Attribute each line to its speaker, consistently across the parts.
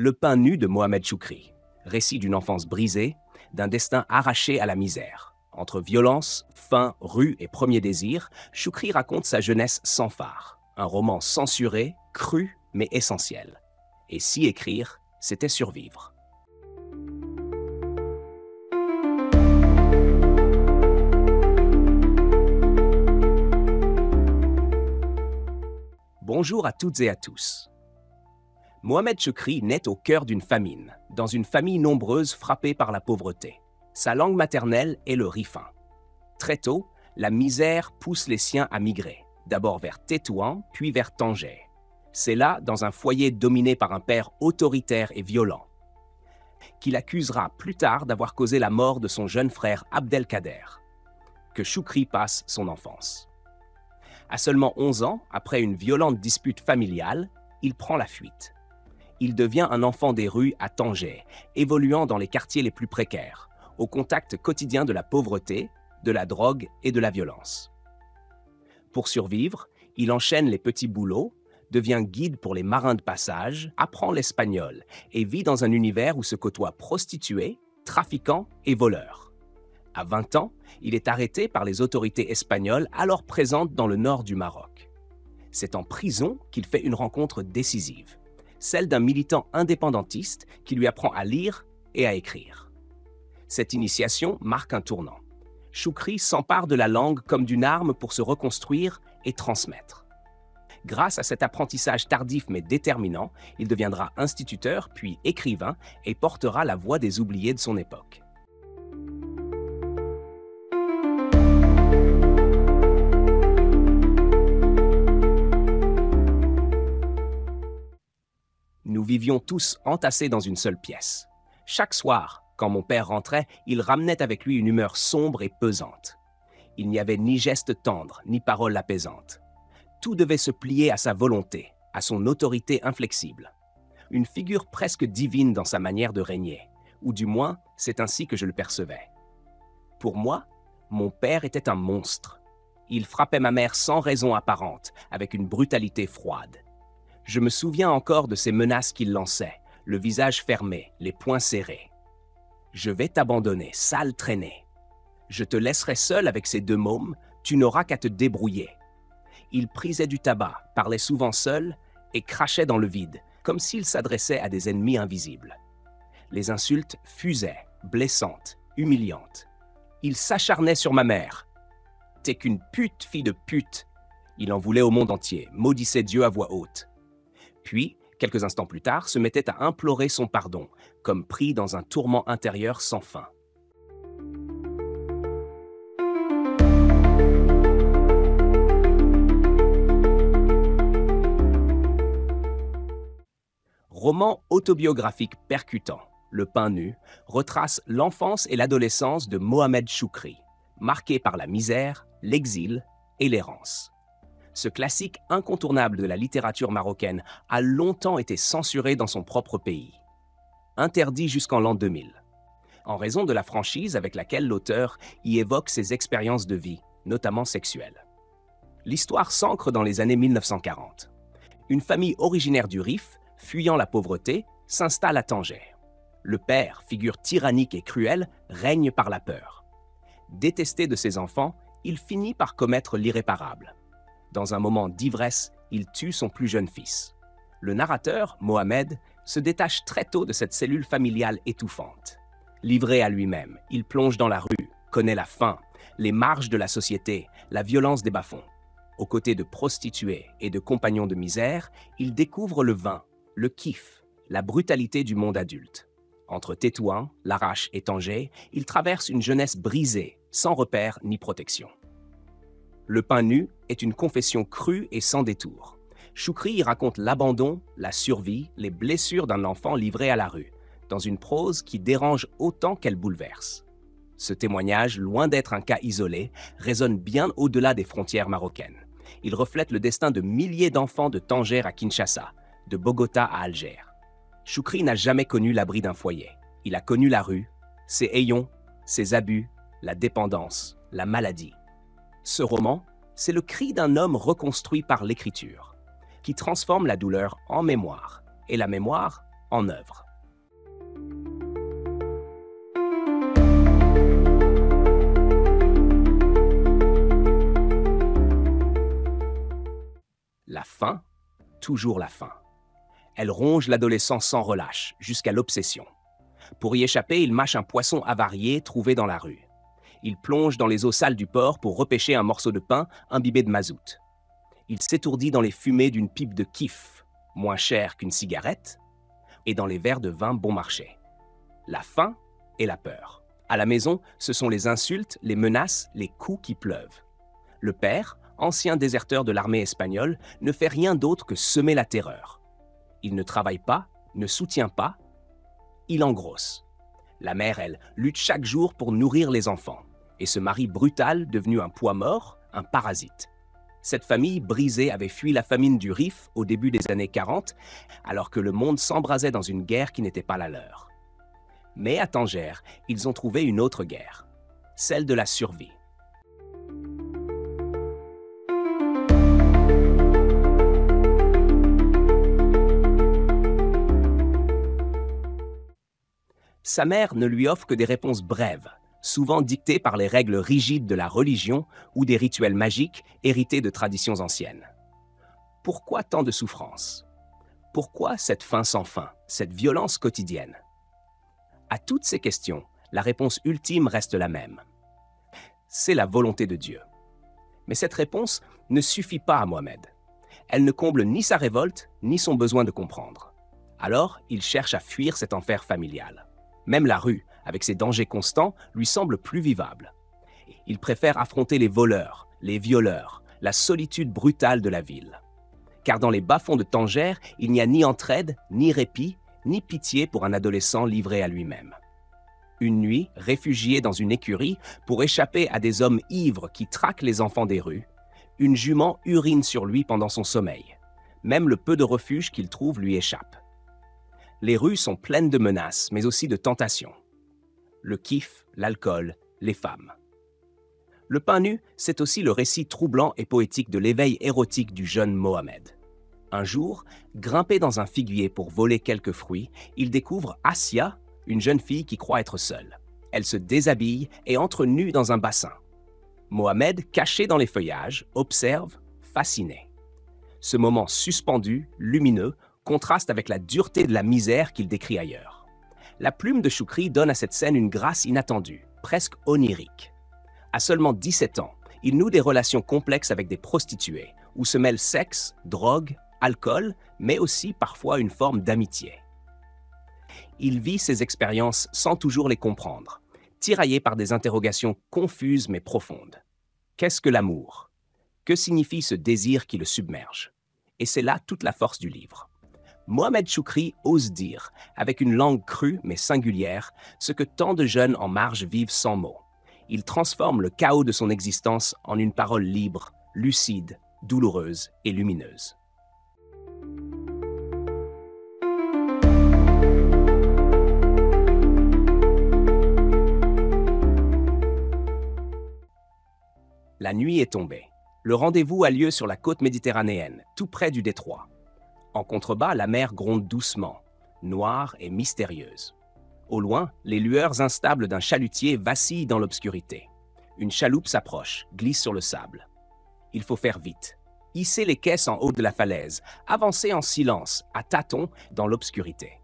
Speaker 1: Le pain nu de Mohamed Choukri, récit d'une enfance brisée, d'un destin arraché à la misère. Entre violence, faim, rue et premier désir, Choukri raconte sa jeunesse sans phare. Un roman censuré, cru, mais essentiel. Et si écrire, c'était survivre. Bonjour à toutes et à tous. Mohamed Choukri naît au cœur d'une famine, dans une famille nombreuse frappée par la pauvreté. Sa langue maternelle est le rifin. Très tôt, la misère pousse les siens à migrer, d'abord vers Tétouan, puis vers Tanger. C'est là, dans un foyer dominé par un père autoritaire et violent, qu'il accusera plus tard d'avoir causé la mort de son jeune frère Abdelkader, que Choukri passe son enfance. À seulement 11 ans, après une violente dispute familiale, il prend la fuite. Il devient un enfant des rues à Tanger, évoluant dans les quartiers les plus précaires, au contact quotidien de la pauvreté, de la drogue et de la violence. Pour survivre, il enchaîne les petits boulots, devient guide pour les marins de passage, apprend l'espagnol et vit dans un univers où se côtoient prostituées, trafiquants et voleurs. À 20 ans, il est arrêté par les autorités espagnoles alors présentes dans le nord du Maroc. C'est en prison qu'il fait une rencontre décisive, celle d'un militant indépendantiste qui lui apprend à lire et à écrire. Cette initiation marque un tournant. Choukri s'empare de la langue comme d'une arme pour se reconstruire et transmettre. Grâce à cet apprentissage tardif mais déterminant, il deviendra instituteur puis écrivain et portera la voix des oubliés de son époque. Nous vivions tous entassés dans une seule pièce. Chaque soir, quand mon père rentrait, il ramenait avec lui une humeur sombre et pesante. Il n'y avait ni geste tendre, ni parole apaisante. Tout devait se plier à sa volonté, à son autorité inflexible. Une figure presque divine dans sa manière de régner, ou du moins, c'est ainsi que je le percevais. Pour moi, mon père était un monstre. Il frappait ma mère sans raison apparente, avec une brutalité froide. Je me souviens encore de ces menaces qu'il lançait, le visage fermé, les poings serrés. « Je vais t'abandonner, sale traînée. Je te laisserai seul avec ces deux mômes, tu n'auras qu'à te débrouiller. » Il prisait du tabac, parlait souvent seul et crachait dans le vide, comme s'il s'adressait à des ennemis invisibles. Les insultes fusaient, blessantes, humiliantes. Il s'acharnait sur ma mère. « T'es qu'une pute, fille de pute !» Il en voulait au monde entier, maudissait Dieu à voix haute. Puis, quelques instants plus tard, se mettait à implorer son pardon, comme pris dans un tourment intérieur sans fin. Roman autobiographique percutant, Le pain nu, retrace l'enfance et l'adolescence de Mohamed Choukri, marqué par la misère, l'exil et l'errance. Ce classique incontournable de la littérature marocaine a longtemps été censuré dans son propre pays. Interdit jusqu'en l'an 2000, en raison de la franchise avec laquelle l'auteur y évoque ses expériences de vie, notamment sexuelles. L'histoire s'ancre dans les années 1940. Une famille originaire du Rif, fuyant la pauvreté, s'installe à Tanger. Le père, figure tyrannique et cruelle, règne par la peur. Détesté de ses enfants, il finit par commettre l'irréparable. Dans un moment d'ivresse, il tue son plus jeune fils. Le narrateur, Mohamed, se détache très tôt de cette cellule familiale étouffante. Livré à lui-même, il plonge dans la rue, connaît la faim, les marges de la société, la violence des bas-fonds. Aux côtés de prostituées et de compagnons de misère, il découvre le vin, le kiff, la brutalité du monde adulte. Entre Tétouan, Larache et Tanger, il traverse une jeunesse brisée, sans repères ni protection. Le pain nu est une confession crue et sans détour. Choukri y raconte l'abandon, la survie, les blessures d'un enfant livré à la rue, dans une prose qui dérange autant qu'elle bouleverse. Ce témoignage, loin d'être un cas isolé, résonne bien au-delà des frontières marocaines. Il reflète le destin de milliers d'enfants de Tanger à Kinshasa, de Bogota à Alger. Choukri n'a jamais connu l'abri d'un foyer. Il a connu la rue, ses ayons, ses abus, la dépendance, la maladie. Ce roman, c'est le cri d'un homme reconstruit par l'écriture, qui transforme la douleur en mémoire et la mémoire en œuvre. La faim, toujours la faim. Elle ronge l'adolescent sans relâche, jusqu'à l'obsession. Pour y échapper, il mâche un poisson avarié trouvé dans la rue. Il plonge dans les eaux sales du port pour repêcher un morceau de pain imbibé de mazout. Il s'étourdit dans les fumées d'une pipe de kiff, moins chère qu'une cigarette, et dans les verres de vin bon marché. La faim et la peur. À la maison, ce sont les insultes, les menaces, les coups qui pleuvent. Le père, ancien déserteur de l'armée espagnole, ne fait rien d'autre que semer la terreur. Il ne travaille pas, ne soutient pas, il engrosse. La mère, elle, lutte chaque jour pour nourrir les enfants. Et ce mari brutal, devenu un poids mort, un parasite. Cette famille brisée avait fui la famine du Rif au début des années 40, alors que le monde s'embrasait dans une guerre qui n'était pas la leur. Mais à Tanger, ils ont trouvé une autre guerre, celle de la survie. Sa mère ne lui offre que des réponses brèves, souvent dictées par les règles rigides de la religion ou des rituels magiques hérités de traditions anciennes. Pourquoi tant de souffrance? Pourquoi cette faim sans fin, cette violence quotidienne? À toutes ces questions, la réponse ultime reste la même. C'est la volonté de Dieu. Mais cette réponse ne suffit pas à Mohamed. Elle ne comble ni sa révolte, ni son besoin de comprendre. Alors, il cherche à fuir cet enfer familial. Même la rue, avec ses dangers constants, lui semble plus vivable. Il préfère affronter les voleurs, les violeurs, la solitude brutale de la ville. Car dans les bas-fonds de Tanger, il n'y a ni entraide, ni répit, ni pitié pour un adolescent livré à lui-même. Une nuit, réfugié dans une écurie, pour échapper à des hommes ivres qui traquent les enfants des rues, une jument urine sur lui pendant son sommeil. Même le peu de refuge qu'il trouve lui échappe. Les rues sont pleines de menaces, mais aussi de tentations. Le kiff, l'alcool, les femmes. Le pain nu, c'est aussi le récit troublant et poétique de l'éveil érotique du jeune Mohamed. Un jour, grimpé dans un figuier pour voler quelques fruits, il découvre Assia, une jeune fille qui croit être seule. Elle se déshabille et entre nue dans un bassin. Mohamed, caché dans les feuillages, observe, fasciné. Ce moment suspendu, lumineux, contraste avec la dureté de la misère qu'il décrit ailleurs. La plume de Choukri donne à cette scène une grâce inattendue, presque onirique. À seulement 17 ans, il noue des relations complexes avec des prostituées, où se mêlent sexe, drogue, alcool, mais aussi parfois une forme d'amitié. Il vit ces expériences sans toujours les comprendre, tiraillé par des interrogations confuses mais profondes. Qu'est-ce que l'amour? Que signifie ce désir qui le submerge? Et c'est là toute la force du livre. Mohamed Choukri ose dire, avec une langue crue mais singulière, ce que tant de jeunes en marge vivent sans mots. Il transforme le chaos de son existence en une parole libre, lucide, douloureuse et lumineuse. La nuit est tombée. Le rendez-vous a lieu sur la côte méditerranéenne, tout près du détroit. En contrebas, la mer gronde doucement, noire et mystérieuse. Au loin, les lueurs instables d'un chalutier vacillent dans l'obscurité. Une chaloupe s'approche, glisse sur le sable. Il faut faire vite. Hisser les caisses en haut de la falaise, avancer en silence, à tâtons, dans l'obscurité.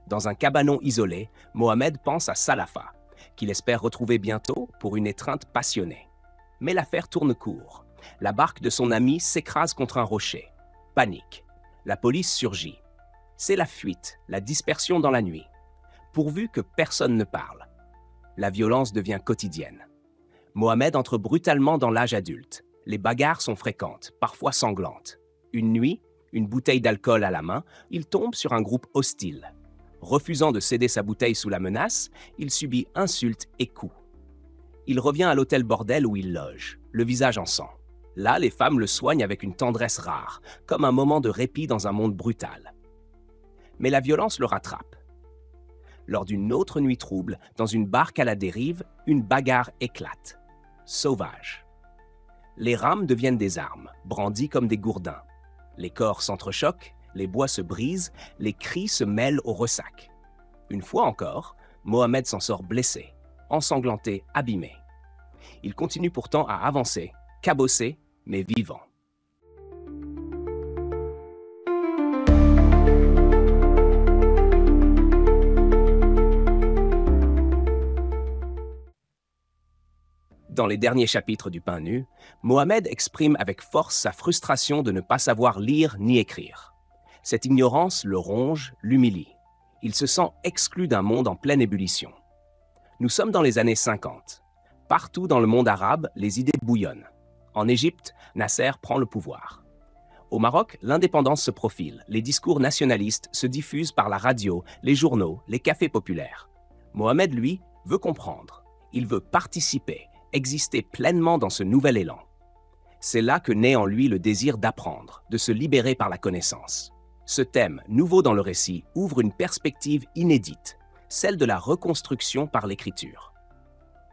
Speaker 1: Dans un cabanon isolé, Mohamed pense à Salafa, qu'il espère retrouver bientôt pour une étreinte passionnée. Mais l'affaire tourne court. La barque de son ami s'écrase contre un rocher. Panique. La police surgit. C'est la fuite, la dispersion dans la nuit. Pourvu que personne ne parle. La violence devient quotidienne. Mohamed entre brutalement dans l'âge adulte. Les bagarres sont fréquentes, parfois sanglantes. Une nuit, une bouteille d'alcool à la main, il tombe sur un groupe hostile. Refusant de céder sa bouteille sous la menace, il subit insultes et coups. Il revient à l'hôtel bordel où il loge, le visage en sang. Là, les femmes le soignent avec une tendresse rare, comme un moment de répit dans un monde brutal. Mais la violence le rattrape. Lors d'une autre nuit trouble, dans une barque à la dérive, une bagarre éclate. Sauvage. Les rames deviennent des armes, brandies comme des gourdins. Les corps s'entrechoquent, les bois se brisent, les cris se mêlent aux ressacs. Une fois encore, Mohamed s'en sort blessé, ensanglanté, abîmé. Il continue pourtant à avancer, cabossé, mais vivant. Dans les derniers chapitres du Pain nu, Mohamed exprime avec force sa frustration de ne pas savoir lire ni écrire. Cette ignorance le ronge, l'humilie. Il se sent exclu d'un monde en pleine ébullition. Nous sommes dans les années 50. Partout dans le monde arabe, les idées bouillonnent. En Égypte, Nasser prend le pouvoir. Au Maroc, l'indépendance se profile. Les discours nationalistes se diffusent par la radio, les journaux, les cafés populaires. Mohamed, lui, veut comprendre. Il veut participer, exister pleinement dans ce nouvel élan. C'est là que naît en lui le désir d'apprendre, de se libérer par la connaissance. Ce thème, nouveau dans le récit, ouvre une perspective inédite, celle de la reconstruction par l'écriture.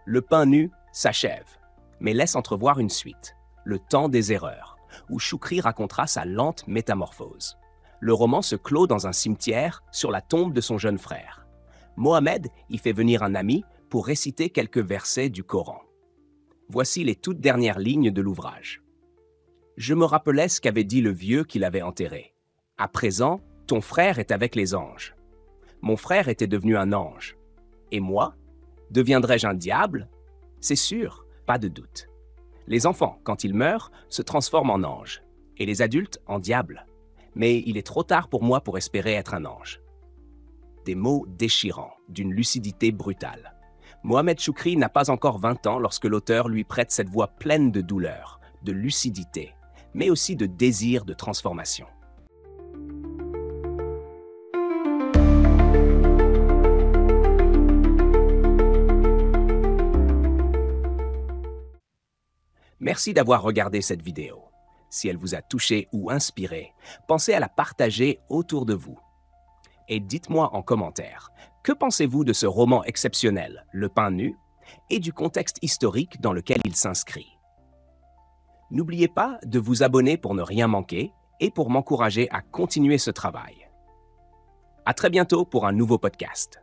Speaker 1: Le Pain nu s'achève, mais laisse entrevoir une suite, le temps des erreurs, où Choukri racontera sa lente métamorphose. Le roman se clôt dans un cimetière sur la tombe de son jeune frère. Mohamed y fait venir un ami pour réciter quelques versets du Coran. Voici les toutes dernières lignes de l'ouvrage. « Je me rappelais ce qu'avait dit le vieux qui l'avait enterré. À présent, ton frère est avec les anges. Mon frère était devenu un ange. Et moi, deviendrai-je un diable? C'est sûr, pas de doute. Les enfants, quand ils meurent, se transforment en anges, et les adultes en diables. Mais il est trop tard pour moi pour espérer être un ange. » Des mots déchirants, d'une lucidité brutale. Mohamed Choukri n'a pas encore 20 ans lorsque l'auteur lui prête cette voix pleine de douleur, de lucidité, mais aussi de désir de transformation. Merci d'avoir regardé cette vidéo. Si elle vous a touché ou inspiré, pensez à la partager autour de vous. Et dites-moi en commentaire, que pensez-vous de ce roman exceptionnel, Le Pain nu, et du contexte historique dans lequel il s'inscrit? N'oubliez pas de vous abonner pour ne rien manquer et pour m'encourager à continuer ce travail. À très bientôt pour un nouveau podcast.